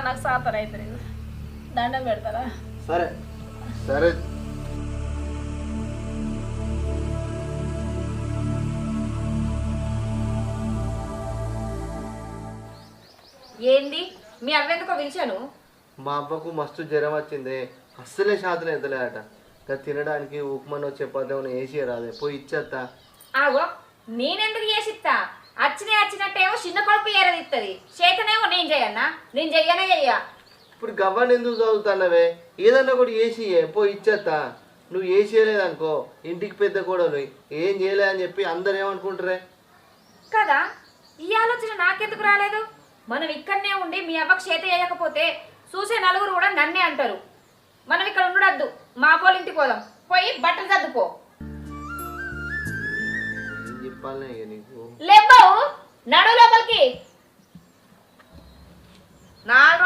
నాకు సాతన అవుతుంది దండం పెడతారా సరే సరే ఏంది మీ అవ్వెందుకో పిలిచాను? మా అబ్బకు మస్తు జ్వరం వచ్చింది, అస్సలే శాతం ఎత్తలేదట. తినడానికి ఉప్మానో చపాతీనో వేసి రాదే, పోయి ఇచ్చేస్తా. ఆగో నేనెందుకు చేసిస్తా? వచ్చినట్టేమో చిన్న కొడుకు ఏరదిస్తుంది, చేతనేమో నేను చెయ్యన్నా? నేను చెయ్యనే చెయ్య. ఇప్పుడు గవ్వని ఎందుకు చదువుతానవే? ఏదన్నా కూడా వేసి పోయి ఇచ్చేస్తా. నువ్వు వేసేయలేదనుకో ఇంటికి పెద్ద కోడలు ఏం చేయలేదని చెప్పి అందరు ఏమనుకుంటారే కదా. ఈ ఆలోచన నాకెందుకు రాలేదు? మనం ఇక్కడనే ఉండి మీ అవ్వకు చేత చేయకపోతే చూసే నలుగురు కూడా నన్నే అంటారు. మనం ఇక్కడ ఉండడద్దు, మా పోలింటికి పోదాం, పోయి బట్టలు సర్దుకో. ఏం చెప్పాలనే నీకు? లేబావు నడు లోపలికి.